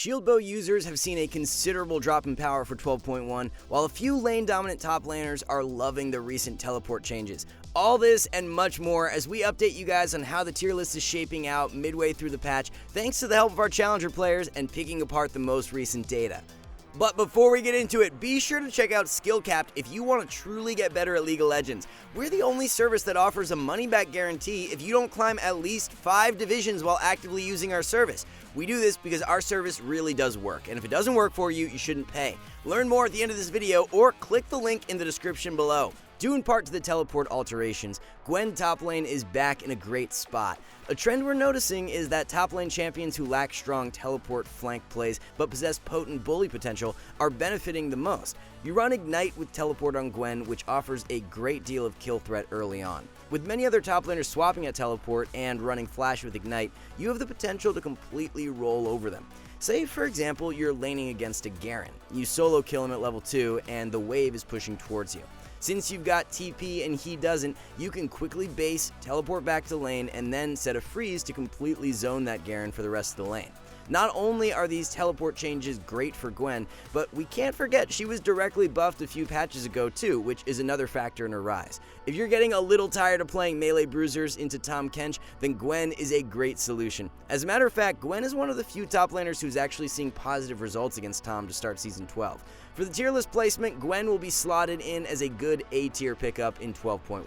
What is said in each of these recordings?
Shield bow users have seen a considerable drop in power for 12.1, while a few lane-dominant top laners are loving the recent teleport changes. All this and much more as we update you guys on how the tier list is shaping out midway through the patch, thanks to the help of our challenger players and picking apart the most recent data. But before we get into it, be sure to check out SkillCapped if you want to truly get better at League of Legends. We're the only service that offers a money-back guarantee if you don't climb at least 5 divisions while actively using our service. We do this because our service really does work, and if it doesn't work for you, you shouldn't pay. Learn more at the end of this video or click the link in the description below. Due in part to the teleport alterations, Gwen top lane is back in a great spot. A trend we're noticing is that top lane champions who lack strong teleport flank plays but possess potent bully potential are benefiting the most. You run Ignite with teleport on Gwen, which offers a great deal of kill threat early on. With many other top laners swapping at teleport and running Flash with Ignite, you have the potential to completely roll over them. Say, for example, you're laning against a Garen. You solo kill him at level 2 and the wave is pushing towards you. Since you've got TP and he doesn't, you can quickly base, teleport back to lane, and then set a freeze to completely zone that Garen for the rest of the lane. Not only are these teleport changes great for Gwen, but we can't forget she was directly buffed a few patches ago too, which is another factor in her rise. If you're getting a little tired of playing melee bruisers into Tahm Kench, then Gwen is a great solution. As a matter of fact, Gwen is one of the few top laners who's actually seeing positive results against Tahm to start Season 12. For the tier list placement, Gwen will be slotted in as a good A tier pickup in 12.1.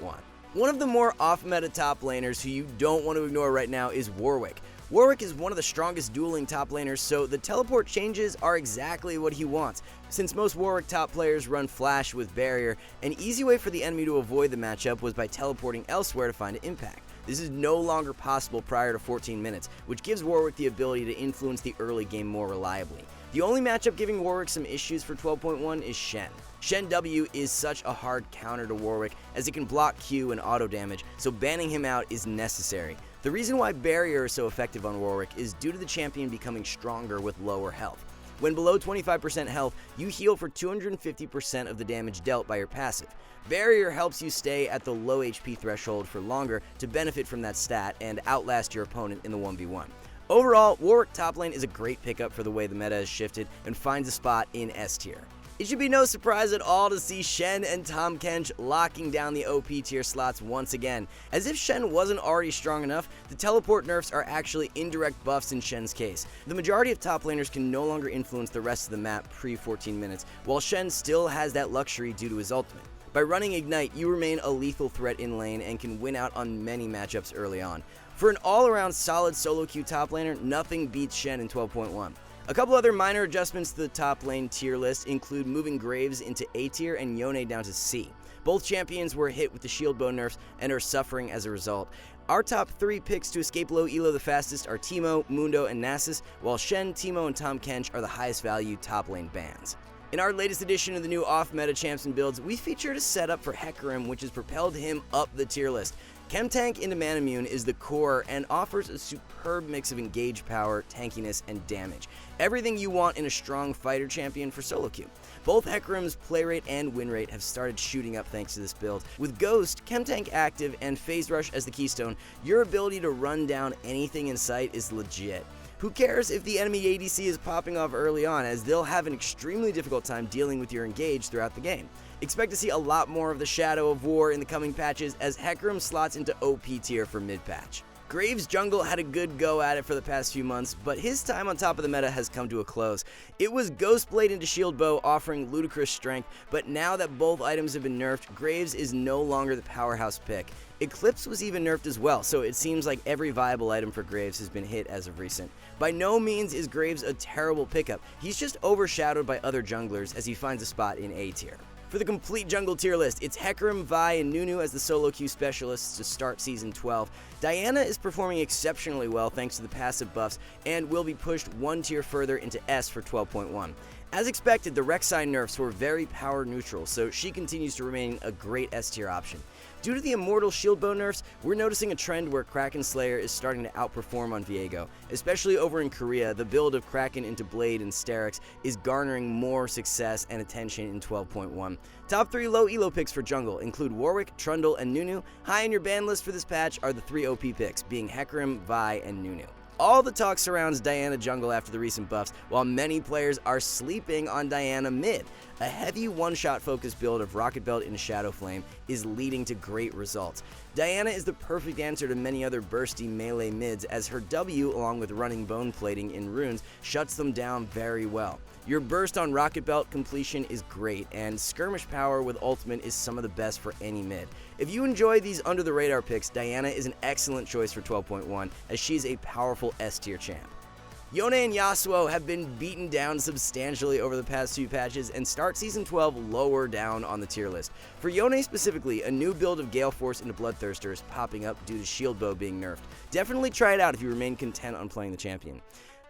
One of the more off-meta top laners who you don't want to ignore right now is Warwick. Warwick is one of the strongest dueling top laners, so the teleport changes are exactly what he wants. Since most Warwick top players run Flash with Barrier, an easy way for the enemy to avoid the matchup was by teleporting elsewhere to find an impact. This is no longer possible prior to 14 minutes, which gives Warwick the ability to influence the early game more reliably. The only matchup giving Warwick some issues for 12.1 is Shen. Shen W is such a hard counter to Warwick as it can block Q and auto damage, so banning him out is necessary. The reason why Barrier is so effective on Warwick is due to the champion becoming stronger with lower health. When below 25% health, you heal for 250% of the damage dealt by your passive. Barrier helps you stay at the low HP threshold for longer to benefit from that stat and outlast your opponent in the 1v1. Overall, Warwick top lane is a great pickup for the way the meta has shifted and finds a spot in S tier. It should be no surprise at all to see Shen and Tahm Kench locking down the OP tier slots once again. As if Shen wasn't already strong enough, the teleport nerfs are actually indirect buffs in Shen's case. The majority of top laners can no longer influence the rest of the map pre-14 minutes, while Shen still has that luxury due to his ultimate. By running Ignite, you remain a lethal threat in lane and can win out on many matchups early on. For an all-around solid solo queue top laner, nothing beats Shen in 12.1. A couple other minor adjustments to the top lane tier list include moving Graves into A tier and Yone down to C. Both champions were hit with the shield bow nerfs and are suffering as a result. Our top 3 picks to escape low elo the fastest are Teemo, Mundo, and Nasus, while Shen, Teemo, and Tahm Kench are the highest value top lane bans. In our latest edition of the new off-meta champs and builds, we featured a setup for Hecarim which has propelled him up the tier list. Chem Tank into Manamune is the core and offers a superb mix of engage power, tankiness, and damage. Everything you want in a strong fighter champion for solo queue. Both Hecarim's play rate and win rate have started shooting up thanks to this build. With Ghost, Chem Tank active, and Phase Rush as the keystone, your ability to run down anything in sight is legit. Who cares if the enemy ADC is popping off early on, as they'll have an extremely difficult time dealing with your engage throughout the game. Expect to see a lot more of the Shadow of War in the coming patches as Hecarim slots into OP tier for mid-patch. Graves' jungle had a good go at it for the past few months, but his time on top of the meta has come to a close. It was Ghostblade into Shield Bow offering ludicrous strength, but now that both items have been nerfed, Graves is no longer the powerhouse pick. Eclipse was even nerfed as well, so it seems like every viable item for Graves has been hit as of recent. By no means is Graves a terrible pickup, he's just overshadowed by other junglers as he finds a spot in A tier. For the complete jungle tier list, it's Hecarim, Vi, and Nunu as the solo queue specialists to start Season 12. Diana is performing exceptionally well thanks to the passive buffs and will be pushed one tier further into S for 12.1. As expected, the Rek'Sai nerfs were very power neutral, so she continues to remain a great S tier option. Due to the Immortal Shield Bow nerfs, we're noticing a trend where Kraken Slayer is starting to outperform on Viego. Especially over in Korea, the build of Kraken into Blade and Sterix is garnering more success and attention in 12.1. Top 3 low elo picks for jungle include Warwick, Trundle, and Nunu. High in your ban list for this patch are the 3 OP picks, being Hecarim, Vi, and Nunu. All the talk surrounds Diana jungle after the recent buffs, while many players are sleeping on Diana mid. A heavy one-shot focus build of Rocket Belt into Shadow Flame is leading to great results. Diana is the perfect answer to many other bursty melee mids, as her W, along with running bone plating in runes, shuts them down very well. Your burst on Rocket Belt completion is great, and skirmish power with ultimate is some of the best for any mid. If you enjoy these under-the-radar picks, Diana is an excellent choice for 12.1, as she's a powerful S-tier champ. Yone and Yasuo have been beaten down substantially over the past few patches and start Season 12 lower down on the tier list. For Yone specifically, a new build of Gale Force into Bloodthirster is popping up due to Shield Bow being nerfed. Definitely try it out if you remain content on playing the champion.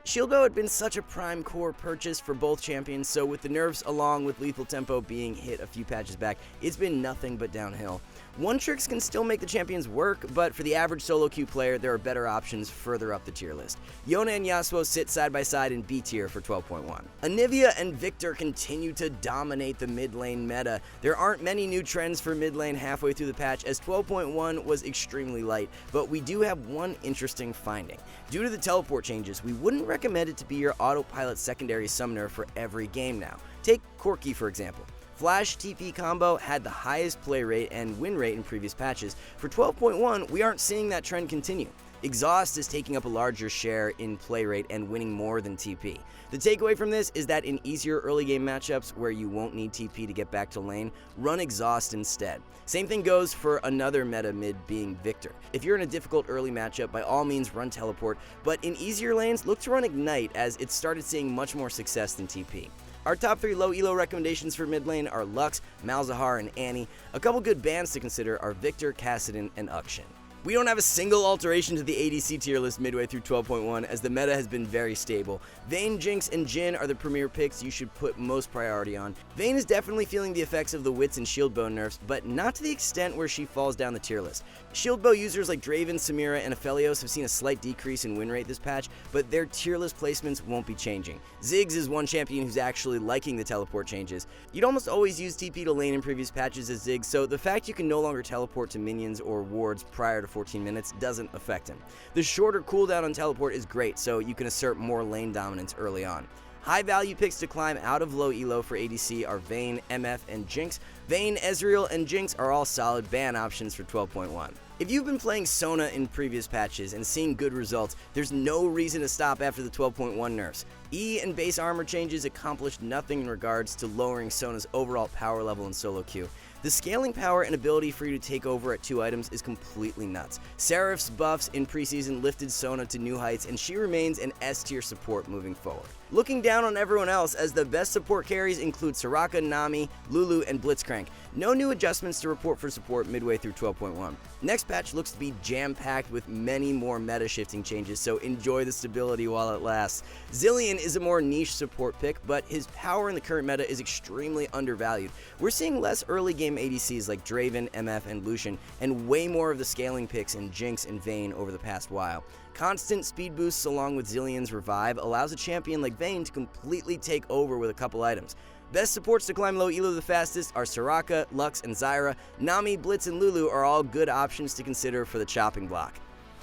Shield Bow had been such a prime core purchase for both champions, so with the nerfs along with Lethal Tempo being hit a few patches back, it's been nothing but downhill. One tricks can still make the champions work, but for the average solo queue player, there are better options further up the tier list. Yone and Yasuo sit side by side in B tier for 12.1. Anivia and Victor continue to dominate the mid lane meta. There aren't many new trends for mid lane halfway through the patch, as 12.1 was extremely light, but we do have one interesting finding. Due to the teleport changes, we wouldn't recommend it to be your autopilot secondary summoner for every game now. Take Corki for example. Flash TP combo had the highest play rate and win rate in previous patches. For 12.1, we aren't seeing that trend continue. Exhaust is taking up a larger share in play rate and winning more than TP. The takeaway from this is that in easier early game matchups where you won't need TP to get back to lane, run Exhaust instead. Same thing goes for another meta mid being Victor. If you're in a difficult early matchup, by all means run Teleport, but in easier lanes, look to run Ignite as it started seeing much more success than TP. Our top 3 low elo recommendations for mid lane are Lux, Malzahar, and Annie. A couple good bans to consider are Victor, Kassadin, and Uxin. We don't have a single alteration to the ADC tier list midway through 12.1 as the meta has been very stable. Vayne, Jinx, and Jhin are the premier picks you should put most priority on. Vayne is definitely feeling the effects of the Wits and Shield Bow nerfs, but not to the extent where she falls down the tier list. Shield Bow users like Draven, Samira, and Aphelios have seen a slight decrease in win rate this patch, but their tier list placements won't be changing. Ziggs is one champion who's actually liking the teleport changes. You'd almost always use TP to lane in previous patches as Ziggs, so the fact you can no longer teleport to minions or wards prior to 14 minutes doesn't affect him. The shorter cooldown on teleport is great, so you can assert more lane dominance early on. High value picks to climb out of low elo for ADC are Vayne, MF, and Jinx. Vayne, Ezreal, and Jinx are all solid ban options for 12.1. If you've been playing Sona in previous patches and seeing good results, there's no reason to stop after the 12.1 nerfs. E and base armor changes accomplished nothing in regards to lowering Sona's overall power level in solo queue. The scaling power and ability for you to take over at 2 items is completely nuts. Seraph's buffs in preseason lifted Sona to new heights, and she remains an S-tier support moving forward. Looking down on everyone else, as the best support carries include Soraka, Nami, Lulu, and Blitzcrank. No new adjustments to report for support midway through 12.1. Next patch looks to be jam-packed with many more meta-shifting changes, so enjoy the stability while it lasts. Zilean is a more niche support pick, but his power in the current meta is extremely undervalued. We're seeing less early game ADCs like Draven, MF, and Lucian, and way more of the scaling picks in Jinx and Vayne over the past while. Constant speed boosts along with Zilean's revive allows a champion like Vayne to completely take over with a couple items. Best supports to climb low elo the fastest are Soraka, Lux, and Zyra. Nami, Blitz, and Lulu are all good options to consider for the chopping block.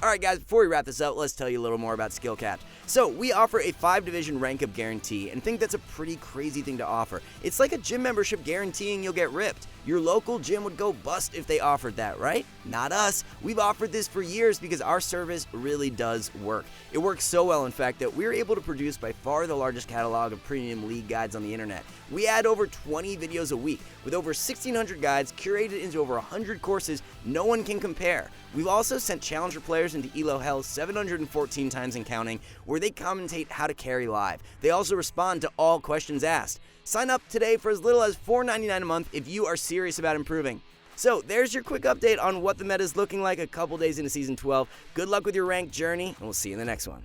Alright guys, before we wrap this up, let's tell you a little more about SkillCapped. So, we offer a 5-division rank up guarantee, and think that's a pretty crazy thing to offer. It's like a gym membership guaranteeing you'll get ripped. Your local gym would go bust if they offered that, right? Not us. We've offered this for years because our service really does work. It works so well, in fact, that we're able to produce by far the largest catalog of premium league guides on the internet. We add over 20 videos a week, with over 1,600 guides curated into over 100 courses no one can compare. We've also sent challenger players into Elo Hell 714 times and counting, where they commentate how to carry live. They also respond to all questions asked. Sign up today for as little as $4.99 a month if you are serious about improving. So there's your quick update on what the meta is looking like a couple days into Season 12. Good luck with your ranked journey, and we'll see you in the next one.